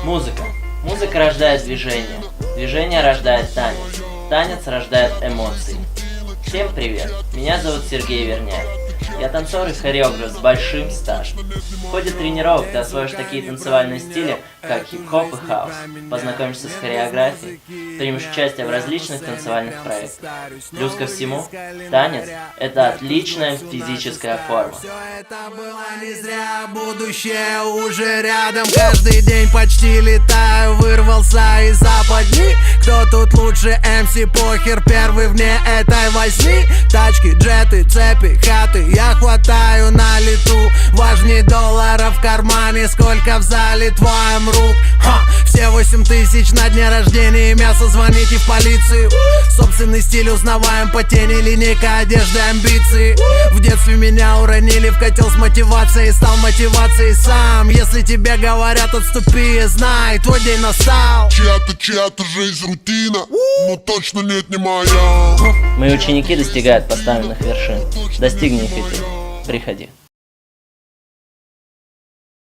Музыка. Музыка рождает движение. Движение рождает танец. Танец рождает эмоции. Всем привет, меня зовут Сергей Верняк. Я танцор и хореограф с большим стажем. В ходе тренировок ты освоишь такие танцевальные стили, как хип-хоп и хаус, познакомишься с хореографией, примешь участие в различных танцевальных проектах. Плюс ко всему, танец – это отличная физическая форма. Все это было не зря, будущее уже рядом. Каждый день почти летаю, вырвался из западни. Кто тут лучше, МС, похер, первый вне этой возни. Тачки, джеты, цепи, хаты, я хватаю на лету. Важней долларов в кармане, сколько в зале твоем рук. Все 8000 на дне рождения, мясо, звоните в полицию. Собственный стиль узнаваем по тени, линейка одежды, амбиции. В детстве меня уронили в котел с мотивацией, стал мотивацией сам. Если тебе говорят отступи, знай, твой день настал. Чья-то жизнь рутина, но точно нет, не моя. Мои ученики достигают поставленных вершин. Достигни их и ты. Приходи.